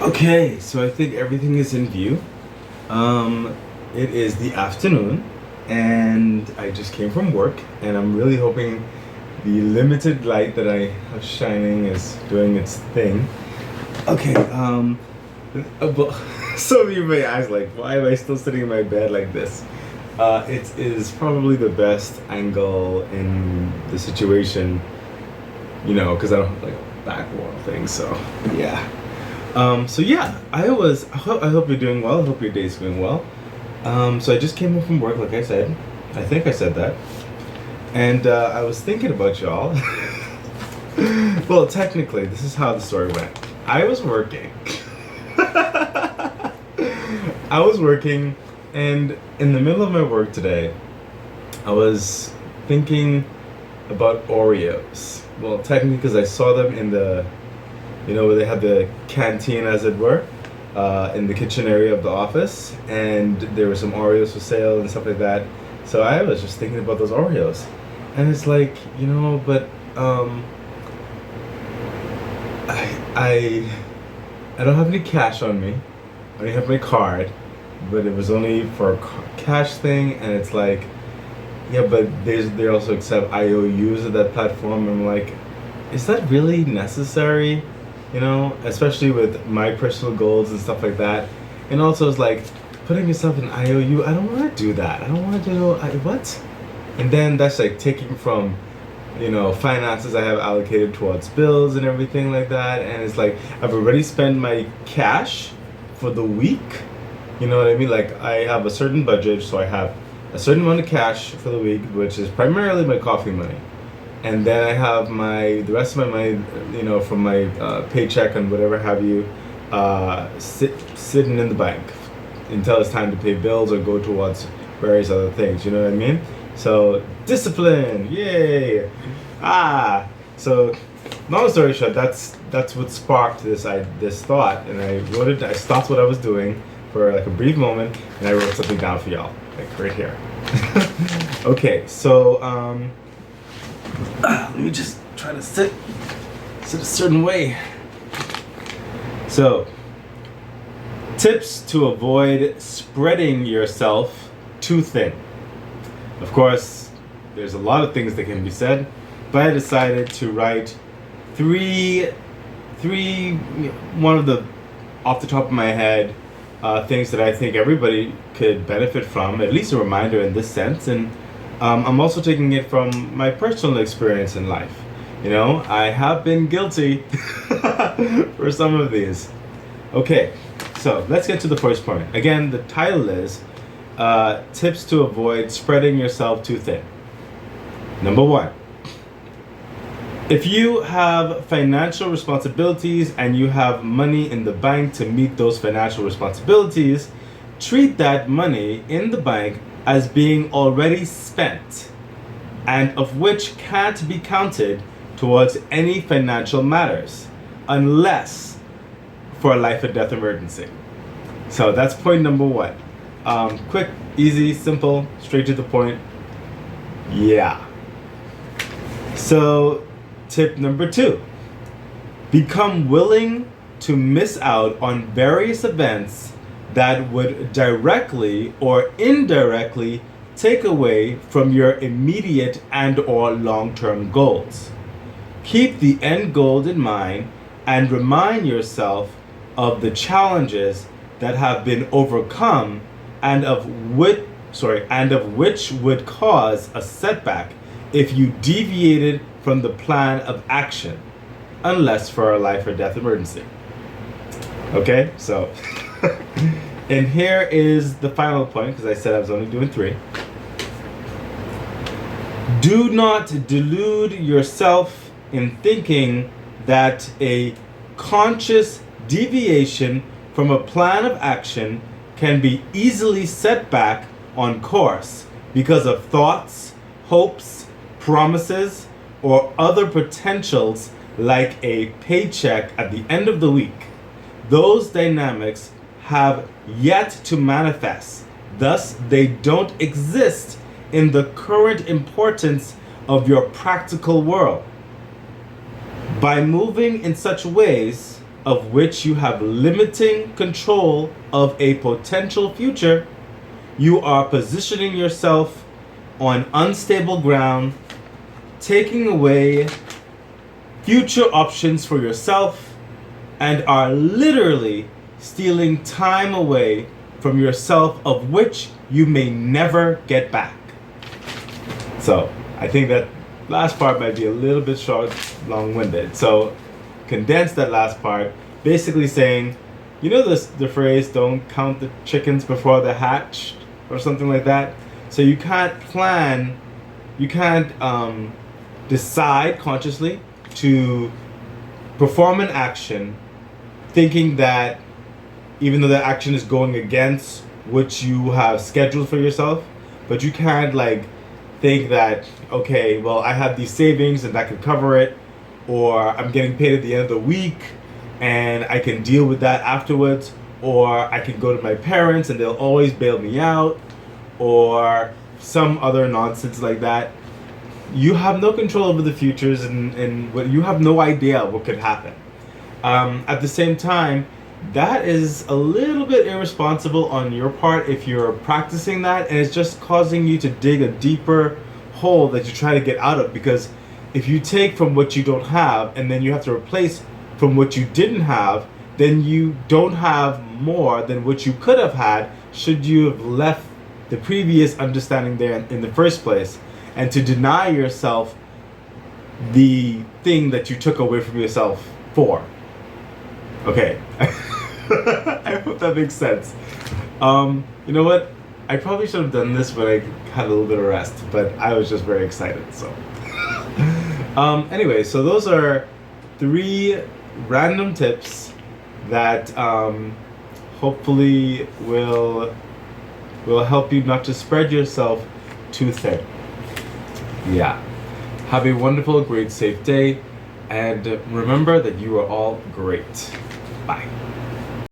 Okay, so I think everything is in view. Um, it is the afternoon, and I just came from work, and I'm really hoping the limited light that I have shining is doing its thing. Okay, but some of you may ask, like, why am I still sitting in my bed like this? It is probably the best angle in the situation, because I don't have like a back wall thing, so yeah. So yeah, I hope you're doing well. I hope your day's going well. So I just came home from work, like I said. I think I said that. And I was thinking about y'all. Well, technically, this is how the story went. I was working. I was working, and in the middle of my work today, I was thinking about Oreos. Well, technically, because I saw them in the where they had the canteen, as it were, in the kitchen area of the office, and there were some Oreos for sale and stuff like that. So I was just thinking about those Oreos, and it's like, but I I don't have any cash on me. I only have my card, but it was only for a cash thing, and it's like, yeah, but they also accept IOUs at that platform. I'm like, is that really necessary? Especially with my personal goals and stuff like that. And also, it's like putting yourself in IOU. I don't want to do that. I don't want to do what? And then that's like taking from, finances I have allocated towards bills and everything like that. And it's like I've already spent my cash for the week. You know what I mean? Like I have a certain budget, so I have a certain amount of cash for the week, which is primarily my coffee money. And then I have the rest of my money, from my paycheck and whatever have you, sitting in the bank until it's time to pay bills or go towards various other things. You know what I mean? So discipline, yay! So long story short, that's what sparked this thought, and I wrote it. I stopped what I was doing for like a brief moment, and I wrote something down for y'all, like right here. Okay, so let me just try to sit a certain way. So, tips to avoid spreading yourself too thin. Of course, there's a lot of things that can be said, but I decided to write three, one of the off the top of my head, things that I think everybody could benefit from, at least a reminder in this sense. And I'm also taking it from my personal experience in life. I have been guilty for some of these. Okay, so let's get to the first point. Again, the title is Tips to Avoid Spreading Yourself Too Thin. Number one, if you have financial responsibilities and you have money in the bank to meet those financial responsibilities, treat that money in the bank as being already spent and of which can't be counted towards any financial matters unless for a life or death emergency. So that's point number one. Quick, easy, simple, straight to the point. Yeah. So tip number two, become willing to miss out on various events that would directly or indirectly take away from your immediate and or long-term goals. Keep the end goal in mind and remind yourself of the challenges that have been overcome and of which would cause a setback if you deviated from the plan of action, unless for a life or death emergency. Okay, so and here is the final point, because I said I was only doing three. Do not delude yourself in thinking that a conscious deviation from a plan of action can be easily set back on course because of thoughts, hopes, promises, or other potentials like a paycheck at the end of the week. Those dynamics have yet to manifest. Thus, they don't exist in the current importance of your practical world. By moving in such ways, of which you have limiting control of a potential future, you are positioning yourself on unstable ground, taking away future options for yourself, and are literally stealing time away from yourself of which you may never get back. So I think that last part might be a little bit short, long-winded. So condense that last part, basically saying, you know the phrase, don't count the chickens before they're hatched, or something like that. So you can't plan, you can't decide consciously to perform an action thinking that even though that action is going against what you have scheduled for yourself, but you can't like think that, okay, well, I have these savings and that could cover it, or I'm getting paid at the end of the week and I can deal with that afterwards, or I can go to my parents and they'll always bail me out, or some other nonsense like that. You have no control over the futures, and what you have no idea what could happen. At the same time, that is a little bit irresponsible on your part if you're practicing that, and it's just causing you to dig a deeper hole that you try to get out of. Because if you take from what you don't have and then you have to replace from what you didn't have, then you don't have more than what you could have had should you have left the previous understanding there in the first place. And to deny yourself the thing that you took away from yourself for. Okay. I hope that makes sense. You know what? I probably should have done this when I had a little bit of rest, but I was just very excited, so. Anyway, so those are 3 random tips that hopefully will help you not to spread yourself too thin. Yeah. Have a wonderful, great, safe day, and remember that you are all great. Bye.